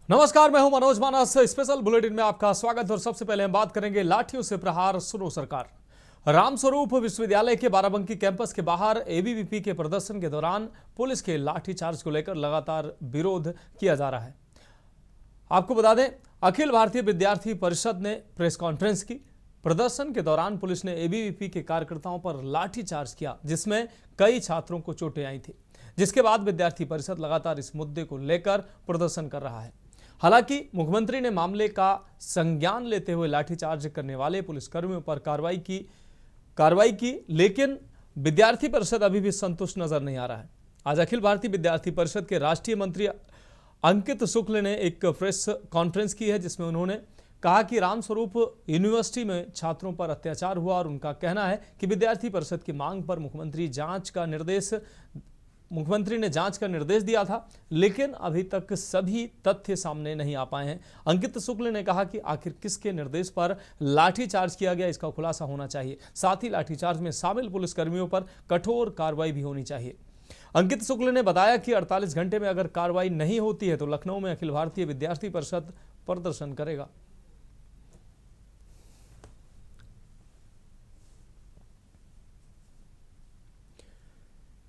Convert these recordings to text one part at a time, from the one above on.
नमस्कार, मैं हूं मनोज मानस। स्पेशल बुलेटिन में आपका स्वागत। और सबसे पहले हम बात करेंगे लाठियों से प्रहार, सुनो सरकार। रामस्वरूप विश्वविद्यालय के बाराबंकी कैंपस के बाहर एबीवीपी के प्रदर्शन के दौरान पुलिस के लाठीचार्ज को लेकर लगातार विरोध किया जा रहा है। आपको बता दें, अखिल भारतीय विद्यार्थी परिषद ने प्रेस कॉन्फ्रेंस की। प्रदर्शन के दौरान पुलिस ने एबीवीपी के कार्यकर्ताओं पर लाठीचार्ज किया, जिसमें कई छात्रों को चोटें आई थी, जिसके बाद विद्यार्थी परिषद लगातार इस मुद्दे को लेकर प्रदर्शन कर रहा है। हालांकि मुख्यमंत्री ने मामले का संज्ञान लेते हुए लाठीचार्ज करने वाले पुलिसकर्मियों पर कार्रवाई की, लेकिन विद्यार्थी परिषद अभी भी संतुष्ट नजर नहीं आ रहा है। आज अखिल भारतीय विद्यार्थी परिषद के राष्ट्रीय मंत्री अंकित शुक्ल ने एक प्रेस कॉन्फ्रेंस की है, जिसमें उन्होंने कहा कि रामस्वरूप यूनिवर्सिटी में छात्रों पर अत्याचार हुआ और उनका कहना है कि विद्यार्थी परिषद की मांग पर मुख्यमंत्री ने जांच का निर्देश दिया था, लेकिन अभी तक सभी तथ्य सामने नहीं आ पाए हैं। अंकित शुक्ल ने कहा कि आखिर किसके निर्देश पर लाठीचार्ज किया गया, इसका खुलासा होना चाहिए। साथ ही लाठीचार्ज में शामिल पुलिसकर्मियों पर कठोर कार्रवाई भी होनी चाहिए। अंकित शुक्ल ने बताया कि 48 घंटे में अगर कार्रवाई नहीं होती है तो लखनऊ में अखिल भारतीय विद्यार्थी परिषद प्रदर्शन करेगा।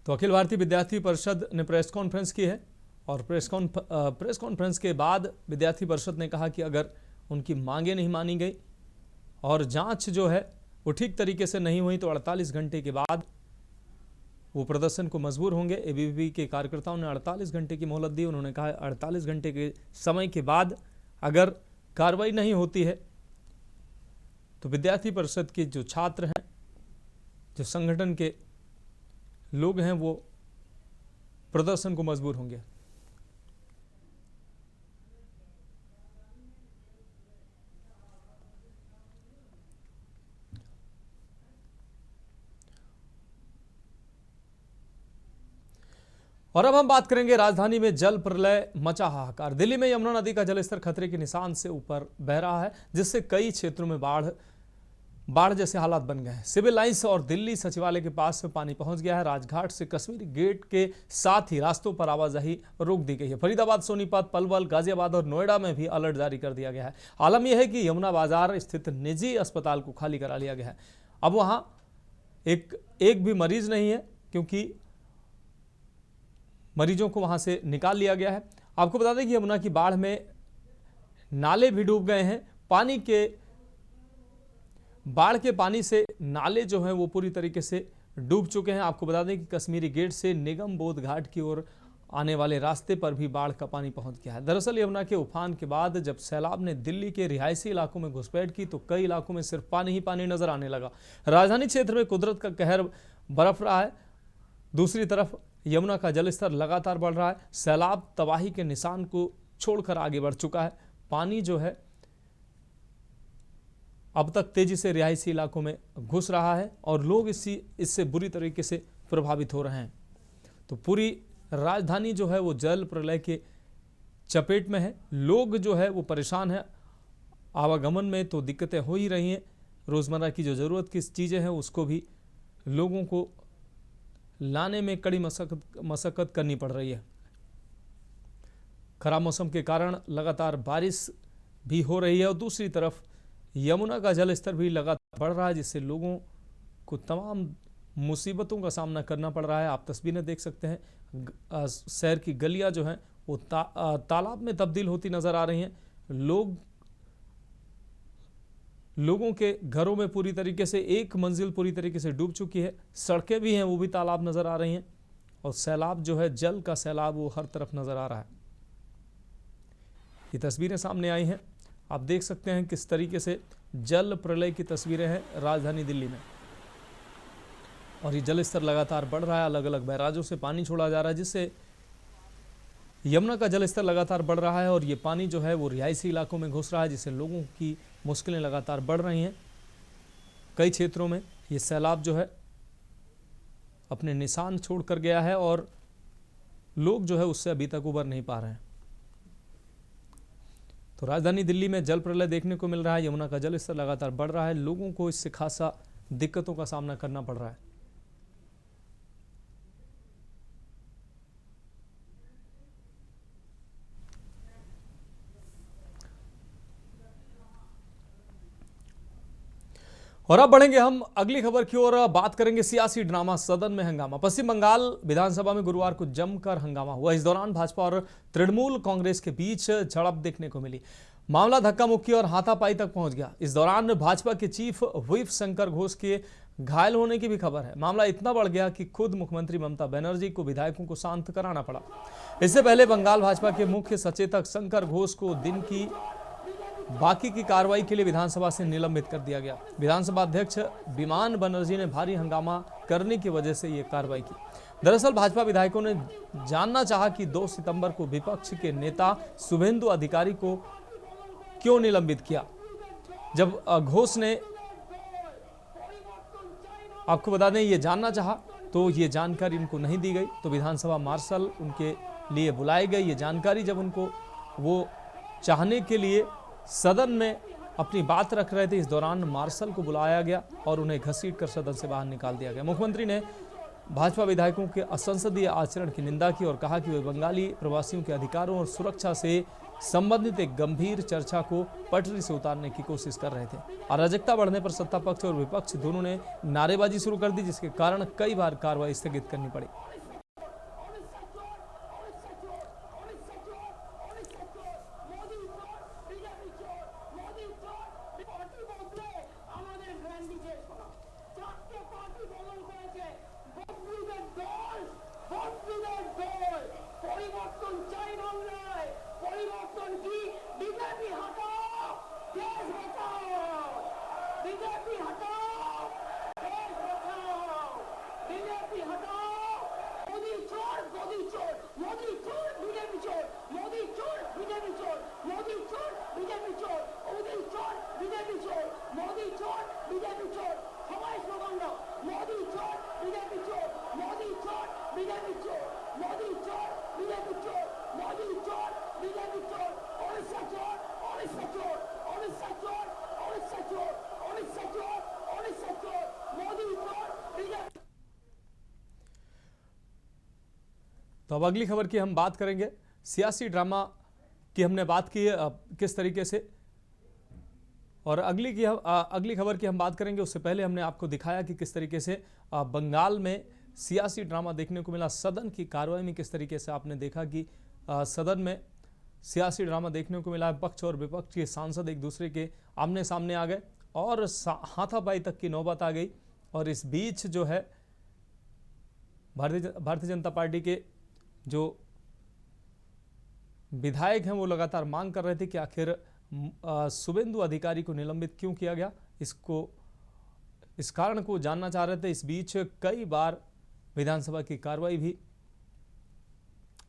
तो अखिल भारतीय विद्यार्थी परिषद ने प्रेस कॉन्फ्रेंस की है और प्रेस कॉन्फ्रेंस के बाद विद्यार्थी परिषद ने कहा कि अगर उनकी मांगें नहीं मानी गई और जांच जो है वो ठीक तरीके से नहीं हुई तो 48 घंटे के बाद वो प्रदर्शन को मजबूर होंगे। एबीवीपी के कार्यकर्ताओं ने 48 घंटे की मोहलत दी। उन्होंने कहा 48 घंटे के समय के बाद अगर कार्रवाई नहीं होती है तो विद्यार्थी परिषद के जो छात्र हैं, जो संगठन के लोग हैं, वो प्रदर्शन को मजबूर होंगे। और अब हम बात करेंगे, राजधानी में जल प्रलय मचा हाहाकार। दिल्ली में यमुना नदी का जलस्तर खतरे के निशान से ऊपर बह रहा है, जिससे कई क्षेत्रों में बाढ़ जैसे हालात बन गए हैं। सिविल लाइंस और दिल्ली सचिवालय के पास में पानी पहुंच गया है। राजघाट से कश्मीरी गेट के साथ ही रास्तों पर आवाजाही रोक दी गई है। फरीदाबाद, सोनीपत, पलवल, गाजियाबाद और नोएडा में भी अलर्ट जारी कर दिया गया है। आलम यह है कि यमुना बाजार स्थित निजी अस्पताल को खाली करा लिया गया है। अब वहां एक भी मरीज नहीं है, क्योंकि मरीजों को वहां से निकाल लिया गया है। आपको बता दें कि यमुना की बाढ़ में नाले भी डूब गए हैं। बाढ़ के पानी से नाले जो हैं वो पूरी तरीके से डूब चुके हैं। आपको बता दें कि कश्मीरी गेट से निगम बोध घाट की ओर आने वाले रास्ते पर भी बाढ़ का पानी पहुंच गया है। दरअसल यमुना के उफान के बाद जब सैलाब ने दिल्ली के रिहायशी इलाकों में घुसपैठ की तो कई इलाकों में सिर्फ पानी ही पानी नजर आने लगा। राजधानी क्षेत्र में कुदरत का कहर बरफ रहा है। दूसरी तरफ यमुना का जलस्तर लगातार बढ़ रहा है। सैलाब तबाही के निशान को छोड़कर आगे बढ़ चुका है। पानी जो है अब तक तेजी से रिहायशी इलाकों में घुस रहा है और लोग इससे बुरी तरीके से प्रभावित हो रहे हैं। तो पूरी राजधानी जो है वो जल प्रलय के चपेट में है। लोग जो है वो परेशान है। आवागमन में तो दिक्कतें हो ही रही हैं। रोज़मर्रा की जो ज़रूरत की चीज़ें हैं उसको भी लोगों को लाने में कड़ी मशक्क़त करनी पड़ रही है। खराब मौसम के कारण लगातार बारिश भी हो रही है और दूसरी तरफ यमुना का जलस्तर भी लगातार बढ़ रहा है, जिससे लोगों को तमाम मुसीबतों का सामना करना पड़ रहा है। आप तस्वीरें देख सकते हैं। शहर की गलियां जो हैं वो तालाब में तब्दील होती नज़र आ रही हैं। लोगों के घरों में पूरी तरीके से एक मंजिल पूरी तरीके से डूब चुकी है। सड़कें भी हैं, वो भी तालाब नज़र आ रही हैं और सैलाब जो है, जल का सैलाब, वो हर तरफ नज़र आ रहा है। ये तस्वीरें सामने आई हैं। आप देख सकते हैं किस तरीके से जल प्रलय की तस्वीरें हैं राजधानी दिल्ली में। और ये जलस्तर लगातार बढ़ रहा है। अलग अलग बैराजों से पानी छोड़ा जा रहा है, जिससे यमुना का जलस्तर लगातार बढ़ रहा है और ये पानी जो है वो रिहायशी इलाकों में घुस रहा है, जिससे लोगों की मुश्किलें लगातार बढ़ रही हैं। कई क्षेत्रों में ये सैलाब जो है अपने निशान छोड़ कर गया है और लोग जो है उससे अभी तक उबर नहीं पा रहे हैं। तो राजधानी दिल्ली में जल प्रलय देखने को मिल रहा है। यमुना का जलस्तर लगातार बढ़ रहा है। लोगों को इससे खासा दिक्कतों का सामना करना पड़ रहा है। और अब बढ़ेंगे हम अगली खबर की ओर। बात करेंगे सियासी ड्रामा, सदन में हंगामा। पश्चिम बंगाल विधानसभा में गुरुवार को जमकर हंगामा हुआ। इस दौरान भाजपा और तृणमूल कांग्रेस के बीच झड़प देखने को मिली। मामला धक्का मुक्की और हाथापाई तक पहुंच गया। इस दौरान भाजपा के चीफ व्हिप शंकर घोष के घायल होने की भी खबर है। मामला इतना बढ़ गया कि खुद मुख्यमंत्री ममता बनर्जी को विधायकों को शांत कराना पड़ा। इससे पहले बंगाल भाजपा के मुख्य सचेतक शंकर घोष को दिन की बाकी की कार्रवाई के लिए विधानसभा से निलंबित कर दिया गया। विधानसभा अध्यक्ष विमान बनर्जी ने भारी हंगामा करने की वजह से यह कार्रवाई की। दरअसल भाजपा विधायकों ने जानना चाहा कि 2 सितंबर को विपक्ष के नेता शुभेंदु अधिकारी को क्यों निलंबित किया। जब घोष ने आपको बता दें ये जानना चाहा तो ये जानकारी इनको नहीं दी गई, तो विधानसभा मार्शल उनके लिए बुलाए गए। ये जानकारी जब उनको वो चाहने के लिए सदन में अपनी बात रख रहे थे, इस दौरान मार्शल को बुलाया गया और उन्हें घसीटकर सदन से बाहर निकाल दिया गया। मुख्यमंत्री ने भाजपा विधायकों के असंसदीय आचरण की निंदा की और कहा कि वे बंगाली प्रवासियों के अधिकारों और सुरक्षा से संबंधित एक गंभीर चर्चा को पटरी से उतारने की कोशिश कर रहे थे। अराजकता बढ़ने पर सत्ता पक्ष और विपक्ष दोनों ने नारेबाजी शुरू कर दी, जिसके कारण कई बार कार्रवाई स्थगित करनी पड़ी। तो अब अगली खबर की हम बात करेंगे। सियासी ड्रामा की हमने बात की किस तरीके से, और अगली खबर की हम बात करेंगे। उससे पहले हमने आपको दिखाया कि किस तरीके से बंगाल में सियासी ड्रामा देखने को मिला। सदन की कार्रवाई में किस तरीके से आपने देखा कि सदन में सियासी ड्रामा देखने को मिला। पक्ष और विपक्ष के सांसद एक दूसरे के आमने सामने आ गए और हाथापाई तक की नौबत आ गई। और इस बीच जो है भारतीय जनता पार्टी के जो विधायक हैं वो लगातार मांग कर रहे थे कि आखिर शुभेंदु अधिकारी को निलंबित क्यों किया गया, इस कारण को जानना चाह रहे थे। इस बीच कई बार विधानसभा की कार्रवाई भी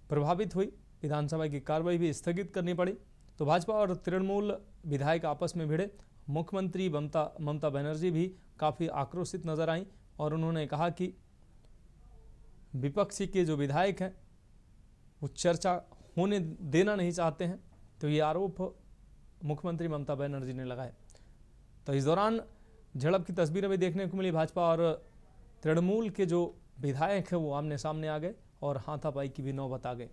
प्रभावित हुई, विधानसभा की कार्रवाई भी स्थगित करनी पड़ी। तो भाजपा और तृणमूल विधायक आपस में भिड़े। मुख्यमंत्री ममता बनर्जी भी काफ़ी आक्रोशित नजर आई और उन्होंने कहा कि विपक्षी के जो विधायक हैं वो चर्चा होने देना नहीं चाहते हैं। तो ये आरोप मुख्यमंत्री ममता बनर्जी ने लगाए। तो इस दौरान झड़प की तस्वीरें भी देखने को मिली। भाजपा और तृणमूल के जो विधायक हैं वो आमने सामने आ गए और हाथापाई की भी नौबत आ गई।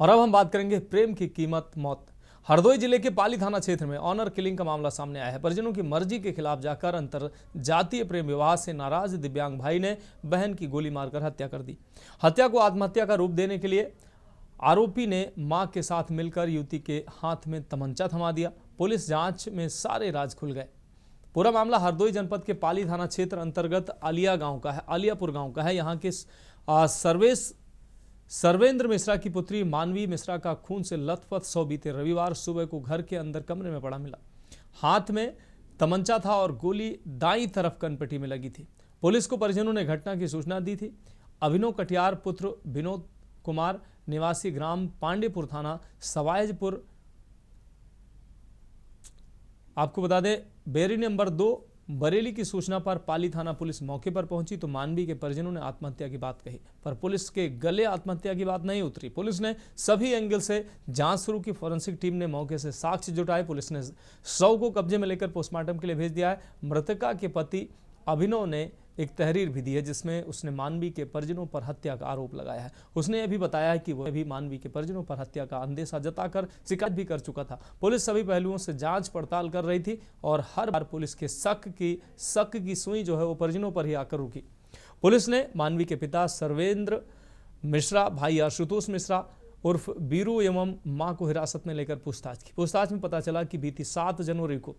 और अब हम बात करेंगे प्रेम की कीमत मौत। हरदोई जिले के पाली थाना क्षेत्र में ऑनर किलिंग का मामला सामने आया है। परिजनों की मर्जी के खिलाफ जाकर अंतर जातीय प्रेम विवाह से नाराज दिव्यांग भाई ने बहन की गोली मारकर हत्या कर दी। हत्या को आत्महत्या का रूप देने के लिए आरोपी ने मां के साथ मिलकर युवती के हाथ में तमंचा थमा दिया। पुलिस जांच में सारे राज खुल गए। पूरा मामला हरदोई जनपद के पाली थाना क्षेत्र अंतर्गत आलियापुर गांव का है। यहाँ के सर्वेंद्र मिश्रा की पुत्री मानवी मिश्रा का खून से लथपथ शव बीते रविवार सुबह को घर के अंदर कमरे में पड़ा मिला। हाथ में तमंचा था और गोली दाईं तरफ कनपट्टी में लगी थी। पुलिस को परिजनों ने घटना की सूचना दी थी। अभिनव कटियार पुत्र विनोद कुमार निवासी ग्राम पांडेपुर थाना सवायजपुर, आपको बता दें बेरी नंबर 2 बरेली की सूचना पर पाली थाना पुलिस मौके पर पहुंची तो मानवी के परिजनों ने आत्महत्या की बात कही, पर पुलिस के गले आत्महत्या की बात नहीं उतरी। पुलिस ने सभी एंगल से जांच शुरू की। फॉरेंसिक टीम ने मौके से साक्ष्य जुटाए। पुलिस ने शव को कब्जे में लेकर पोस्टमार्टम के लिए भेज दिया है। मृतका के पति अभिनव ने एक तहरीर भी दी है जिसमें उसने मानवी के परिजनों पर हत्या का आरोप लगाया है। उसने यह भी बताया है कि वह भी मानवी के परिजनों पर हत्या का अंदेशा जताकर शिकायत भी कर चुका था। पुलिस सभी पहलुओं से जांच पड़ताल कर रही थी और हर बार पुलिस के शक की सुई जो है वो परिजनों पर ही आकर रुकी। पुलिस ने मानवी के पिता सर्वेंद्र मिश्रा, भाई आशुतोष मिश्रा उर्फ बीरू एवं मां को हिरासत में लेकर पूछताछ की। पूछताछ में पता चला कि बीती 7 जनवरी को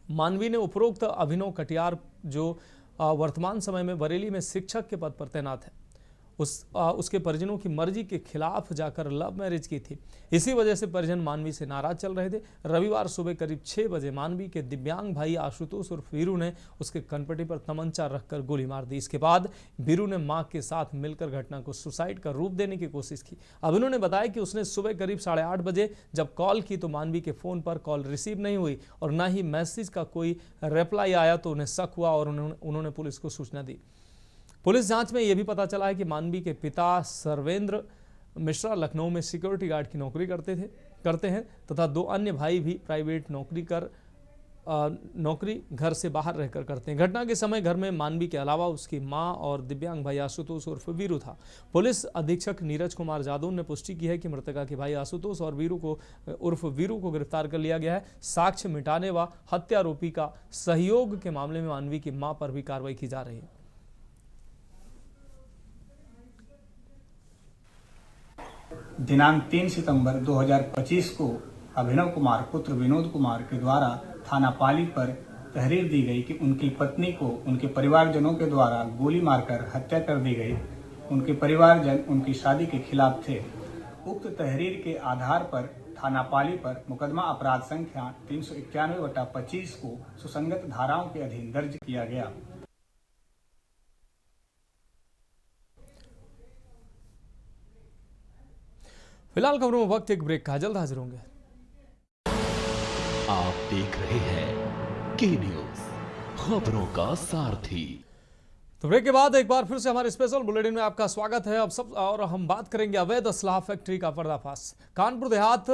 मानवी ने उपरोक्त अभिनव कटियार जो वर्तमान समय में बरेली में शिक्षक के पद पर तैनात है उसके परिजनों की मर्जी के खिलाफ जाकर लव मैरिज की थी। इसी वजह से परिजन मानवी से नाराज चल रहे थे। रविवार सुबह करीब 6 बजे मानवी के दिव्यांग भाई आशुतोष और वीरू ने उसके कनपटी पर तमंचा रखकर गोली मार दी। इसके बाद वीरू ने मां के साथ मिलकर घटना को सुसाइड का रूप देने की कोशिश की। अभिनव ने बताया कि उसने सुबह करीब 8:30 बजे जब कॉल की तो मानवी के फोन पर कॉल रिसीव नहीं हुई और न ही मैसेज का कोई रिप्लाई आया, तो उन्हें शक हुआ और उन्होंने पुलिस को सूचना दी। पुलिस जांच में यह भी पता चला है कि मानवी के पिता सर्वेंद्र मिश्रा लखनऊ में सिक्योरिटी गार्ड की नौकरी करते हैं तथा 2 अन्य भाई भी प्राइवेट नौकरी घर से बाहर रहकर करते हैं। घटना के समय घर में मानवी के अलावा उसकी मां और दिव्यांग भाई आशुतोष उर्फ वीरू था। पुलिस अधीक्षक नीरज कुमार जादव ने पुष्टि की है कि मृतका के भाई आशुतोष और वीरू को गिरफ्तार कर लिया गया है। साक्ष्य मिटाने व हत्यारोपी का सहयोग के मामले में मानवी की मां पर भी कार्रवाई की जा रही है। दिनांक 3 सितंबर 2025 को अभिनव कुमार पुत्र विनोद कुमार के द्वारा थाना पाली पर तहरीर दी गई कि उनकी पत्नी को उनके परिवारजनों के द्वारा गोली मारकर हत्या कर दी गई। उनके परिवारजन उनकी शादी के खिलाफ थे। उक्त तहरीर के आधार पर थाना पाली पर मुकदमा अपराध संख्या 391/25 को सुसंगत धाराओं के अधीन दर्ज किया गया। फिलहाल खबरों में वक्त एक ब्रेक का, जल्द हाजिर होंगे। आप देख रहे हैं के न्यूज, खबरों का सारथी। तो ब्रेक के बाद एक बार फिर से हमारे स्पेशल बुलेटिन में आपका स्वागत है। और हम बात करेंगे अवैध असलाह फैक्ट्री का पर्दाफाश। कानपुर देहात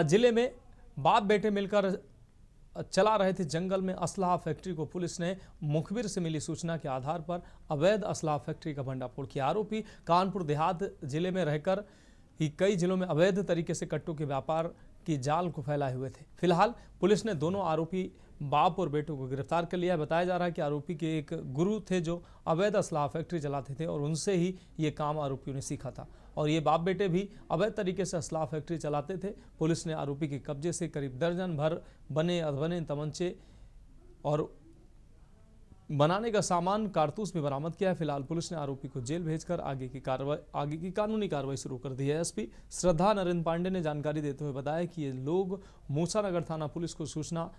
जिले में बाप बेटे मिलकर चला रहे थे जंगल में असलाह फैक्ट्री को पुलिस ने मुखबिर से मिली सूचना के आधार पर अवैध असलाह फैक्ट्री का भंडाफोड़ किया। आरोपी कानपुर देहात जिले में रहकर ही कई जिलों में अवैध तरीके से कट्टों के व्यापार की जाल को फैलाए हुए थे। फिलहाल पुलिस ने दोनों आरोपी बाप और बेटों को गिरफ्तार कर लिया है। बताया जा रहा है कि आरोपी के एक गुरु थे जो अवैध असलाह फैक्ट्री चलाते थे और उनसे ही ये काम आरोपियों ने सीखा था और ये बाप बेटे भी अवैध तरीके से असलाह फैक्ट्री चलाते थे। पुलिस ने आरोपी के कब्जे से करीब दर्जन भर बने अधबने तमंचे और बनाने का सामान कारतूस भी बरामद किया है। फिलहाल पुलिस ने आरोपी को जेल भेजकर आगे की कानूनी कार्रवाई शुरू कर दी है। एसपी श्रद्धा नरेंद्र पांडे ने जानकारी देते हुए बताया कि ये लोग मूसानगर थाना पुलिस को सूचना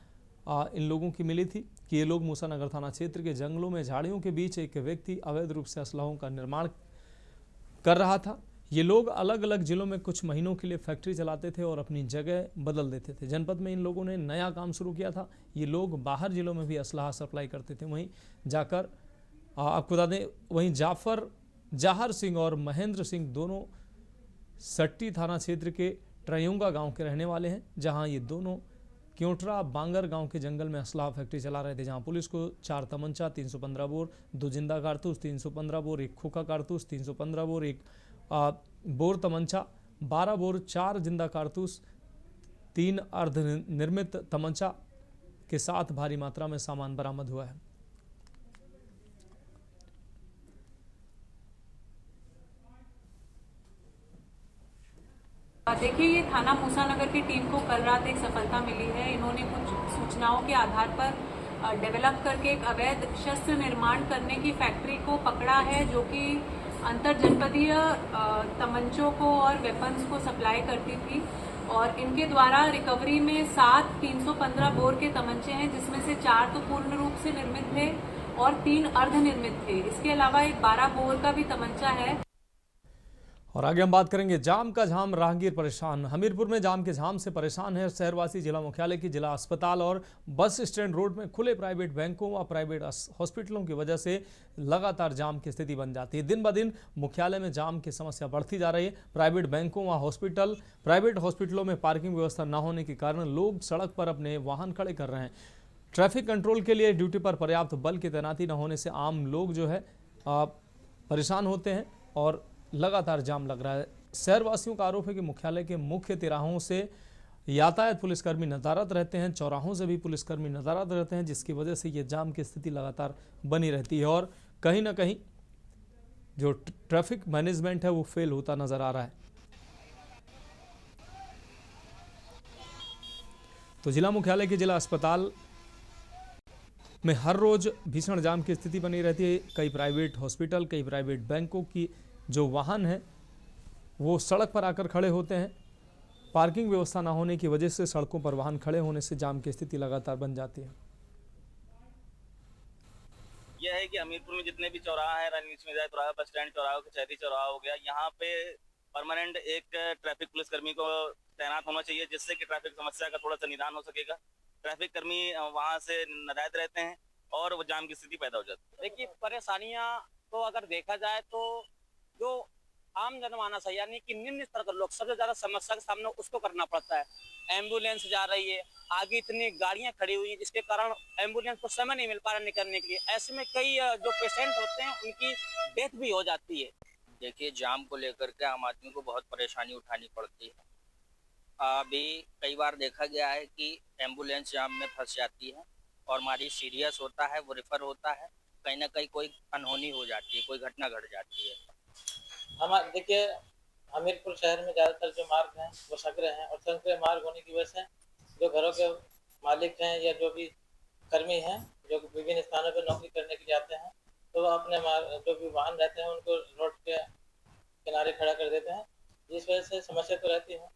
इन लोगों की मिली थी कि ये लोग मूसानगर थाना क्षेत्र के जंगलों में झाड़ियों के बीच एक व्यक्ति अवैध रूप से असलाहों का निर्माण कर रहा था। ये लोग अलग अलग जिलों में कुछ महीनों के लिए फैक्ट्री चलाते थे और अपनी जगह बदल देते थे। जनपद में इन लोगों ने नया काम शुरू किया था। ये लोग बाहर जिलों में भी असलाह सप्लाई करते थे। वहीं जाकर आपको बता दें, वहीं जाहर सिंह और महेंद्र सिंह दोनों सट्टी थाना क्षेत्र के ट्रयुंगा गांव के रहने वाले हैं, जहां ये दोनों क्योंटरा बांगर गांव के जंगल में असलाह फैक्ट्री चला रहे थे, जहां पुलिस को 4 तमंचा, 315 बोर, 2 जिंदा कारतूस, 315 बोर, 1 खोखा कारतूस, 315 बोर, 1 बोर तमंचा, 12 बोर, 4 जिंदा कारतूस, 3 अर्धनिर्मित तमंचा के साथ भारी मात्रा में सामान बरामद हुआ है। देखिए, ये थाना मूसानगर की टीम को कल रात एक सफलता मिली है। इन्होंने कुछ सूचनाओं के आधार पर डेवलप करके एक अवैध शस्त्र निर्माण करने की फैक्ट्री को पकड़ा है, जो कि अंतर जनपदीय तमंचों को और वेपन्स को सप्लाई करती थी। और इनके द्वारा रिकवरी में 7 315 बोर के तमंचे हैं, जिसमें से 4 तो पूर्ण रूप से निर्मित थे और 3 अर्धनिर्मित थे। इसके अलावा एक 12 बोर का भी तमंचा है। और आगे हम बात करेंगे जाम का झाम, राहगीर परेशान। हमीरपुर में जाम के झाम से परेशान है शहरवासी। जिला मुख्यालय की जिला अस्पताल और बस स्टैंड रोड में खुले प्राइवेट बैंकों व प्राइवेट हॉस्पिटलों की वजह से लगातार जाम की स्थिति बन जाती है। दिन ब दिन मुख्यालय में जाम की समस्या बढ़ती जा रही है। प्राइवेट बैंकों व प्राइवेट हॉस्पिटलों में पार्किंग व्यवस्था न होने के कारण लोग सड़क पर अपने वाहन खड़े कर रहे हैं। ट्रैफिक कंट्रोल के लिए ड्यूटी पर पर्याप्त बल की तैनाती न होने से आम लोग जो है परेशान होते हैं और लगातार जाम लग रहा है। शहरवासियों का आरोप है कि मुख्यालय के मुख्य तिराहों से यातायात पुलिसकर्मी नदारद रहते हैं, चौराहों से भी पुलिसकर्मी नदारद रहते हैं, जिसकी वजह से ये जाम की स्थिति लगातार बनी रहती है और कहीं ना कहीं जो ट्रैफिक मैनेजमेंट है वो फेल होता नजर आ रहा है। तो जिला मुख्यालय के जिला अस्पताल में हर रोज भीषण जाम की स्थिति बनी रहती है। कई प्राइवेट हॉस्पिटल, कई प्राइवेट बैंकों की जो वाहन है वो सड़क पर आकर खड़े होते हैं। पार्किंग व्यवस्था न होने की वजह से सड़कों पर वाहन खड़े होने से जाम की स्थिति लगातार बन जाती है। यह है कि हमीरपुर में जितने भी चौराहा है, रणनीति में चौराहा, बस स्टैंड चौराहा, कचहरी चौराहा हो गया, यहाँ पे परमानेंट एक ट्रैफिक पुलिसकर्मी को तैनात होना चाहिए, जिससे कि ट्रैफिक समस्या का थोड़ा सा निदान हो सकेगा। ट्रैफिक कर्मी वहाँ से नदायत रहते हैं और वो जाम की स्थिति पैदा हो जाती है। देखिए, परेशानियां तो अगर देखा जाए तो जो आम जनमानस है, यानी कि निम्न स्तर का लोग, सबसे ज्यादा समस्या का सामना उसको करना पड़ता है। एम्बुलेंस जा रही है, आगे इतनी गाड़ियां खड़ी हुई हैं, जिसके कारण एम्बुलेंस को समय नहीं मिल पा रहा निकलने के लिए। ऐसे में कई जो पेशेंट होते हैं उनकी डेथ भी हो जाती है। देखिए, जाम को लेकर के आम आदमी को बहुत परेशानी उठानी पड़ती है। अभी कई बार देखा गया है कि एम्बुलेंस जाम में फंस जाती है और मरीज सीरियस होता है, वो रेफर होता है, कहीं ना कहीं कोई अनहोनी हो जाती है, कोई घटना घट जाती है। देखिए, हमीरपुर शहर में ज़्यादातर जो मार्ग हैं वो संकरे हैं, और संकरे मार्ग होने की वजह से जो घरों के मालिक हैं या जो भी कर्मी हैं जो विभिन्न स्थानों पर नौकरी करने के लिए आते हैं, तो वो अपने जो भी वाहन रहते हैं उनको रोड के किनारे खड़ा कर देते हैं, जिस वजह से समस्या तो रहती है।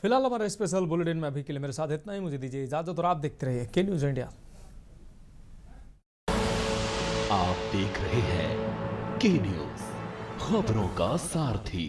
फिलहाल हमारा स्पेशल बुलेटिन में अभी के लिए मेरे साथ इतना ही। मुझे दीजिए इजाजत और आप देखते रहिए के न्यूज़ इंडिया। आप देख रहे हैं के न्यूज़, खबरों का सारथी।